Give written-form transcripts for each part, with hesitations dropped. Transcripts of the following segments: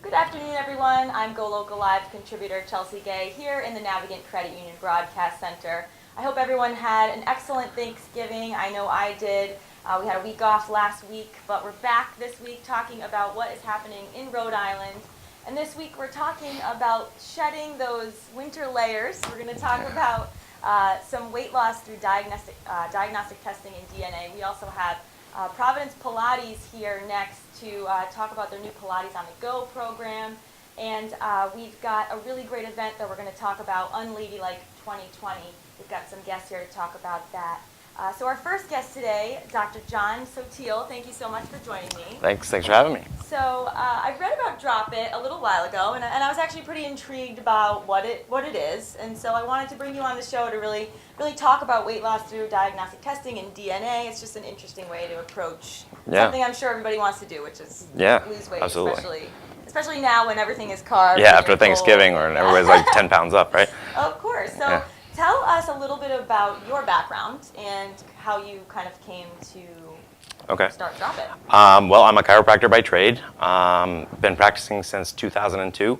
Good afternoon, everyone. I'm Go Local Live contributor Chelsea Gay here in the Navigant Credit Union Broadcast Center. I hope everyone had an excellent Thanksgiving. I know I did. We had a week off last week, but we're back this week talking about what is happening in Rhode Island. And this week we're talking about shedding those winter layers. We're going to talk about some weight loss through diagnostic testing and DNA. We also have Providence Pilates here next to talk about their new Pilates on the Go program. And we've got a really great event that we're going to talk about, Unladylike 2020. We've got some guests here to talk about that. So our first guest today, Dr. John Sottile. Thank you so much for joining me. Thanks for having me. So I read about Drop It a little while ago, and I was actually pretty intrigued about what it is. And so I wanted to bring you on the show to really talk about weight loss through diagnostic testing and DNA. It's just an interesting way to approach something I'm sure everybody wants to do, which is lose weight, especially now when everything is carbs. Yeah, after Thanksgiving, or everybody's like 10 pounds up, right? Of course. So tell us a little bit about your background and how you kind of came to start Drop It. Well, I'm a chiropractor by trade. Been practicing since 2002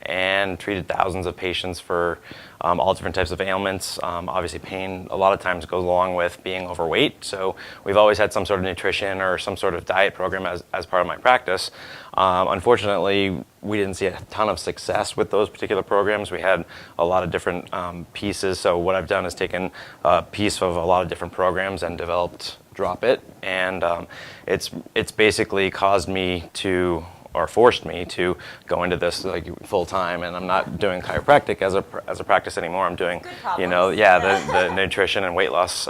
and treated thousands of patients for all different types of ailments. Obviously, pain a lot of times goes along with being overweight. So we've always had some sort of nutrition or some sort of diet program as part of my practice. Unfortunately, we didn't see a ton of success with those particular programs. We had a lot of different pieces. So what I've done is taken a piece of a lot of different programs and developed Drop It. And it's basically caused me to, or forced me to go into this like full time, and I'm not doing chiropractic as a practice anymore. I'm doing, the nutrition and weight loss.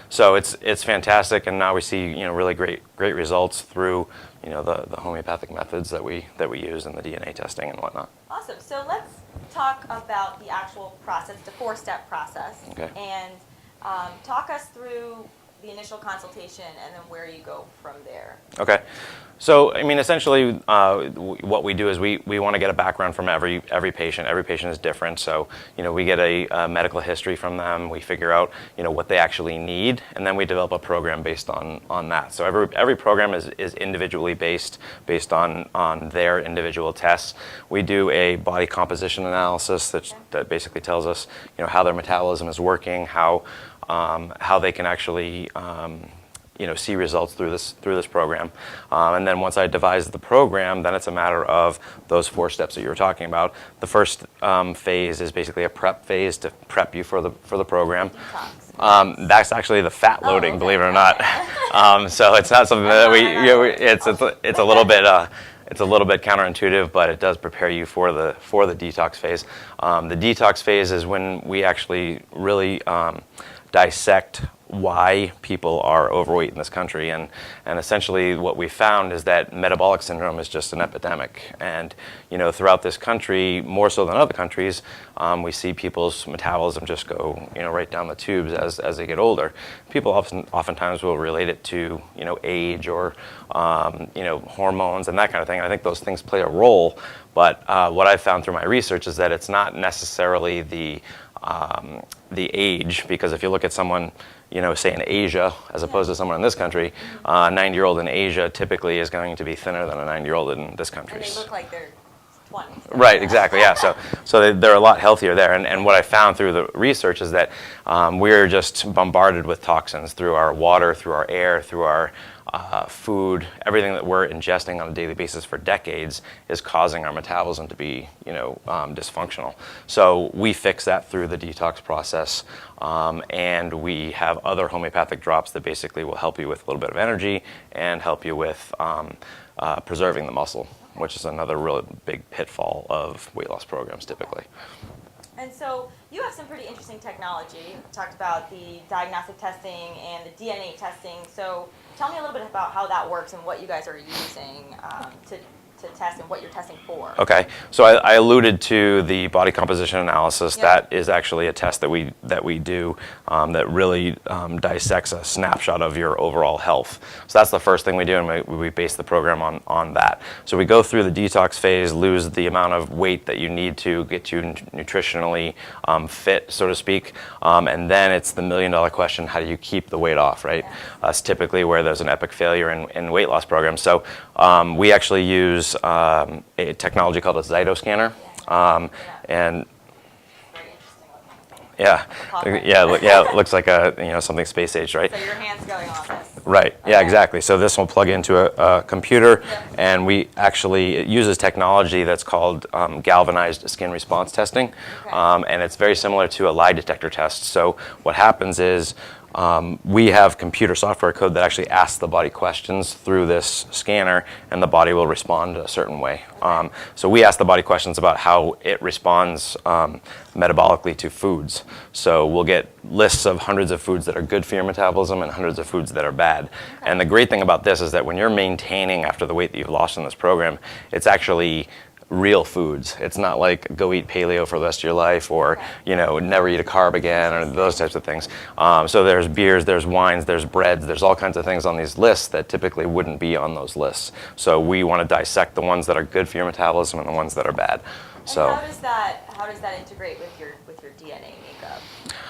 So it's fantastic, and now we see really great results through the homeopathic methods that we use in the DNA testing and whatnot. Awesome. So let's talk about the actual process, the 4-step process, and talk us through the initial consultation and then where you go from there. Okay. So, I mean, essentially, what we do is we want to get a background from every patient. Every patient is different, so we get a medical history from them. We figure out what they actually need, and then we develop a program based on that. So every program is individually based on their individual tests. We do a body composition analysis that basically tells us how their metabolism is working, how they can actually see results through this program, and then once I devise the program, then it's a matter of those 4 steps that you were talking about. The first phase is basically a prep phase to prep you for the program. That's actually the fat loading, believe it or not. So it's not something that it's a little bit. It's a little bit counterintuitive, but it does prepare you for the detox phase. The detox phase is when we actually really dissect why people are overweight in this country, and essentially what we found is that metabolic syndrome is just an epidemic, and throughout this country, more so than other countries, we see people's metabolism just go right down the tubes as they get older. People oftentimes will relate it to age or hormones and that kind of thing. I think those things play a role, but what I've found through my research is that it's not necessarily the age, because if you look at someone say in Asia as opposed to someone in this country, a 90-year-old in Asia typically is going to be thinner than a 90-year-old in this country. And they look like they're 20. Right, exactly, yeah. So they're a lot healthier there. And what I found through the research is that we're just bombarded with toxins through our water, through our air, through our food. Everything that we're ingesting on a daily basis for decades is causing our metabolism to be dysfunctional. So we fix that through the detox process, and we have other homeopathic drops that basically will help you with a little bit of energy and help you with preserving the muscle, which is another really big pitfall of weight loss programs typically. And so you have some pretty interesting technology. You talked about the diagnostic testing and the DNA testing. So tell me a little bit about how that works and what you guys are using to test and what you're testing for. Okay, so I alluded to the body composition analysis. Yep. That is actually a test that we do that really dissects a snapshot of your overall health. So that's the first thing we do, and we base the program on that. So we go through the detox phase, lose the amount of weight that you need to get you nutritionally fit, so to speak, and then it's the million-dollar question: how do you keep the weight off? Right? Yes. That's typically where there's an epic failure in weight loss programs. So we actually use use a technology called a cytoscanner, and Very interesting looking. yeah, Pop-up. yeah, it looks like something space age, right? So your hand's going on this. Right. Yeah, Okay. exactly. So this will plug into a computer, Yeah. and it uses technology that's called galvanized skin response testing, Okay. and it's very similar to a lie detector test. So what happens is we have computer software code that actually asks the body questions through this scanner, and the body will respond a certain way. So we ask the body questions about how it responds metabolically to foods. So we'll get lists of hundreds of foods that are good for your metabolism and hundreds of foods that are bad. Okay. And the great thing about this is that when you're maintaining after the weight that you've lost in this program, it's actually real foods. It's not like go eat paleo for the rest of your life, or never eat a carb again, or those types of things. So there's beers, there's wines, there's breads, there's all kinds of things on these lists that typically wouldn't be on those lists. So we want to dissect the ones that are good for your metabolism and the ones that are bad. And So how does that integrate with your DNA makeup?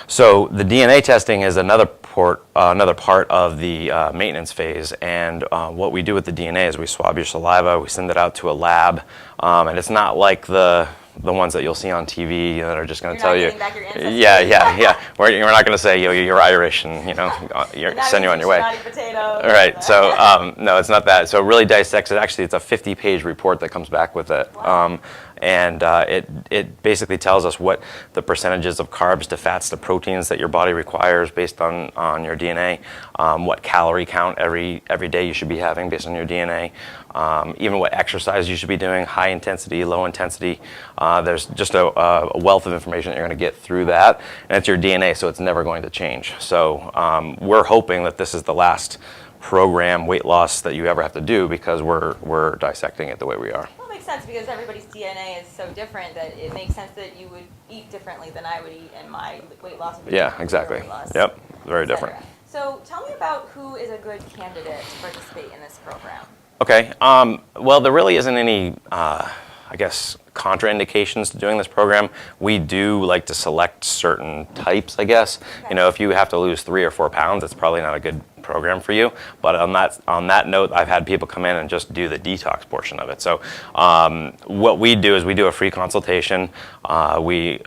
So the DNA testing is another part of the maintenance phase, and what we do with the DNA is we swab your saliva, we send it out to a lab, and it's not like the ones that you'll see on TV that are just going to tell you, back your ancestry. yeah. We're not going to say you're Irish and send you on your way. Potatoes. Right. So no, it's not that. So it really dissects it. Actually, it's a 50-page report that comes back with it. Wow. And it basically tells us what the percentages of carbs to fats to proteins that your body requires based on your DNA, what calorie count every day you should be having based on your DNA, even what exercise you should be doing, high intensity, low intensity. There's just a wealth of information that you're going to get through that, and it's your DNA, so it's never going to change. So we're hoping that this is the last program weight loss that you ever have to do, because we're dissecting it the way we are. Well, it makes sense because everybody's DNA is so different that it makes sense that you would eat differently than I would eat, and my weight loss would be Yeah, different exactly. than your weight loss, Yep, very et cetera. different. So tell me about who is a good candidate to participate in this program. Okay. Well, there really isn't any, I guess, contraindications to doing this program. We do like to select certain types, I guess. Okay. If you have to lose 3 or 4 pounds, it's probably not a good program for you. But on that note, I've had people come in and just do the detox portion of it. So what we do is we do a free consultation. We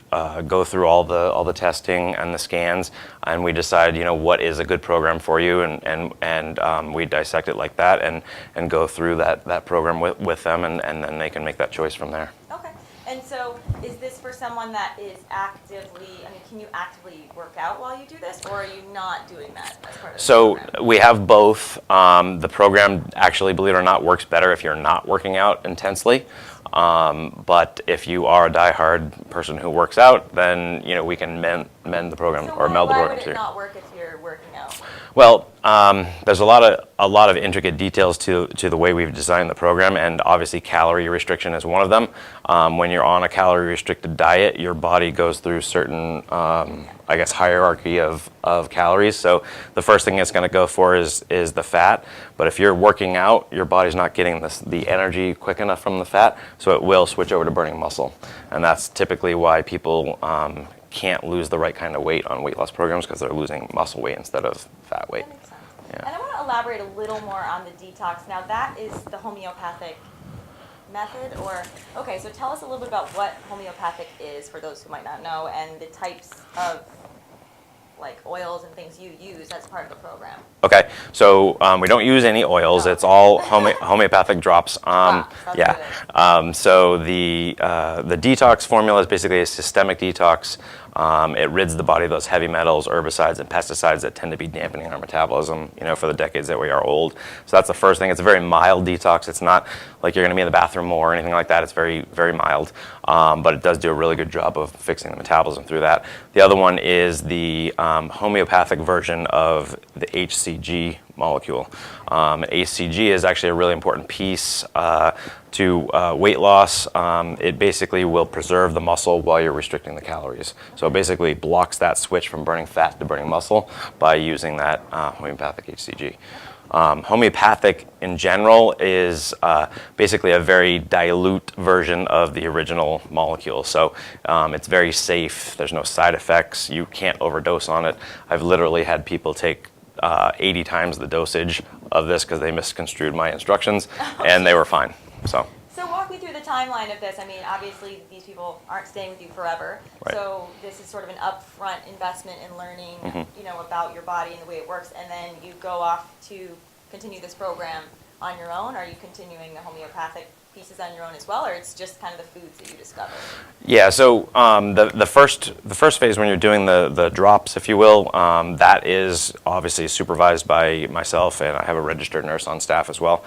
go through all the testing and the scans, and we decide what is a good program for you, and we dissect it like that, and go through that program with them, and then they can make that choice from there. Okay. And so is this for someone that is can you actively work out while you do this, or are you not doing that as part of the So program? we have both. The program actually, believe it or not, works better if you're not working out intensely. But if you are a diehard person who works out, then we can mend the program So or meld the why program would too. it not work if you're working out? Well, there's a lot of intricate details to the way we've designed the program, and obviously calorie restriction is one of them. When you're on a calorie restricted diet, your body goes through certain, hierarchy of calories. So the first thing it's going to go for is the fat. But if you're working out, your body's not getting the energy quick enough from the fat, so it will switch over to burning muscle, and that's typically why people can't lose the right kind of weight on weight loss programs, because they're losing muscle weight instead of fat weight. That makes sense. Yeah. And I want to elaborate a little more on the detox. Now that is the homeopathic method, okay, so tell us a little bit about what homeopathic is for those who might not know, and the types of oils and things you use as part of the program. Okay, so we don't use any oils. No. It's all homeopathic drops. Sounds good. So the detox formula is basically a systemic detox. It rids the body of those heavy metals, herbicides, and pesticides that tend to be dampening our metabolism, for the decades that we are old. So that's the first thing. It's a very mild detox. It's not like you're going to be in the bathroom more or anything like that. It's very, very mild, but it does do a really good job of fixing the metabolism through that. The other one is the homeopathic version of the HCG molecule. HCG is actually a really important piece to weight loss. It basically will preserve the muscle while you're restricting the calories. So it basically blocks that switch from burning fat to burning muscle by using that homeopathic HCG. Homeopathic in general is basically a very dilute version of the original molecule. So it's very safe. There's no side effects. You can't overdose on it. I've literally had people take 80 times the dosage of this because they misconstrued my instructions, and they were fine. So timeline of this? I mean, obviously these people aren't staying with you forever, Right. so this is sort of an upfront investment in learning, you know, about your body and the way it works, and then you go off to continue this program on your own. Are you continuing the homeopathic pieces on your own as well, or it's just kind of the foods that you discover? Yeah, so the first phase when you're doing the drops, if you will, that is obviously supervised by myself, and I have a registered nurse on staff as well.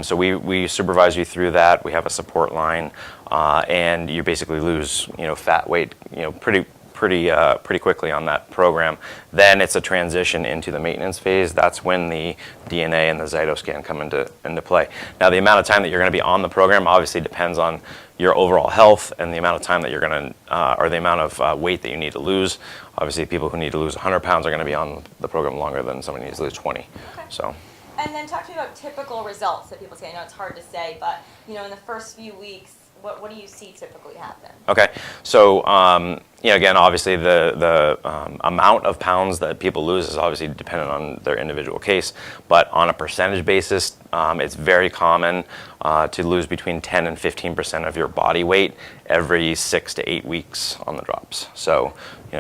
So we supervise you through that. We have a support line, and you basically lose fat, weight, pretty quickly on that program. Then it's a transition into the maintenance phase. That's when the DNA and the cytoscan come into play. Now, the amount of time that you're going to be on the program obviously depends on your overall health and the amount of time that you're going to, or the amount of weight that you need to lose. Obviously, people who need to lose 100 pounds are going to be on the program longer than someone who needs to lose 20. Okay. So. And then talk to me about typical results that people say. I know it's hard to say, but in the first few weeks, what do you see typically happen? Okay, so again, obviously the amount of pounds that people lose is obviously dependent on their individual case, but on a percentage basis, it's very common to lose between 10 and 15% of your body weight every 6 to 8 weeks on the drops. So,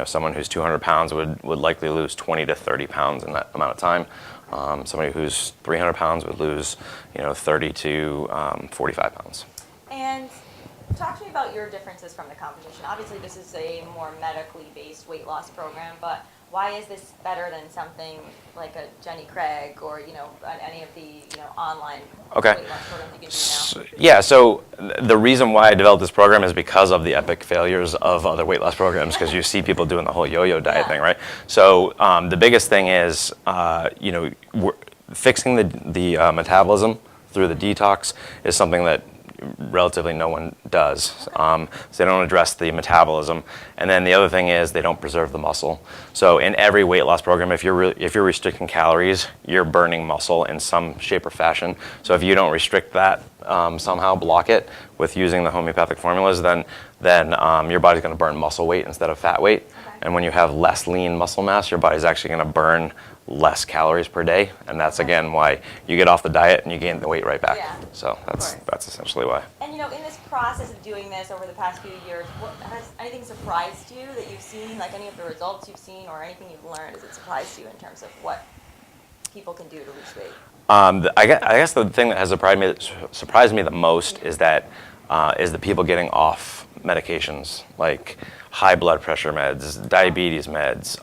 someone who's 200 pounds would likely lose 20 to 30 pounds in that amount of time. Somebody who's 300 pounds would lose, 30 to 45 pounds. And talk to me about your differences from the competition. Obviously, this is a more medically based weight loss program, but why is this better than something like a Jenny Craig or any of the online weight loss programs you can do now? Yeah, so the reason why I developed this program is because of the epic failures of other weight loss programs, because you see people doing the whole yo-yo diet thing, right? So the biggest thing is fixing the metabolism through the detox is something that relatively no one does. So they don't address the metabolism, and then the other thing is they don't preserve the muscle. So in every weight loss program, if you're restricting calories, you're burning muscle in some shape or fashion. So if you don't restrict that, somehow block it with using the homeopathic formulas, then your body's going to burn muscle weight instead of fat weight. Okay. And when you have less lean muscle mass, your body's actually going to burn less calories per day, and that's again why you get off the diet and you gain the weight right back. Yeah, so that's essentially why. And in this process of doing this over the past few years, has anything surprised you that you've seen, like any of the results you've seen or anything you've learned? Has it surprised you in terms of what people can do to lose weight? I guess the thing that has surprised me the most is that is the people getting off medications like high blood pressure meds, diabetes meds,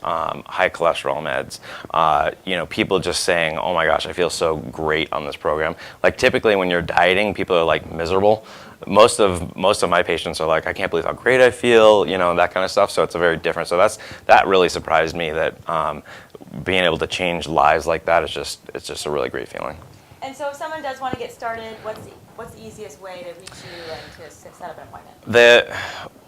high cholesterol meds. People just saying, "Oh my gosh, I feel so great on this program." Like typically when you're dieting, people are like miserable. Most of my patients are like, "I can't believe how great I feel," that kind of stuff. So it's a very different. So that really surprised me that being able to change lives like that is just a really great feeling. And so if someone does want to get started, what's the easiest way to reach you and to set up an appointment?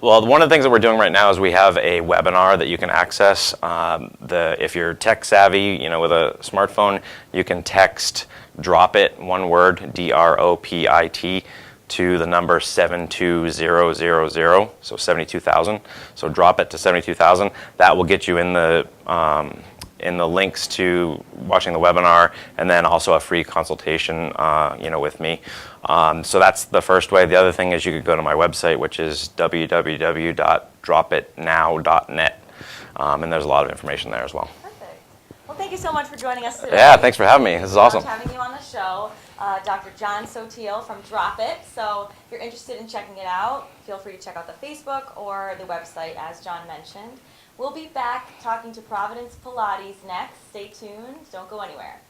One of the things that we're doing right now is we have a webinar that you can access. If you're tech savvy, with a smartphone, you can text "drop it," one word, DROPIT, to the number 72000, so 72,000. So drop it to 72,000. That will get you in the links to watching the webinar, and then also a free consultation, with me. So that's the first way. The other thing is you could go to my website, which is www.dropitnow.net, and there's a lot of information there as well. Perfect. Well, thank you so much for joining us today. Yeah, thanks for having me. This is awesome. Having you on the show, Dr. John Sottile from Drop It. So if you're interested in checking it out, feel free to check out the Facebook or the website, as John mentioned. We'll be back talking to Providence Pilates next. Stay tuned. Don't go anywhere.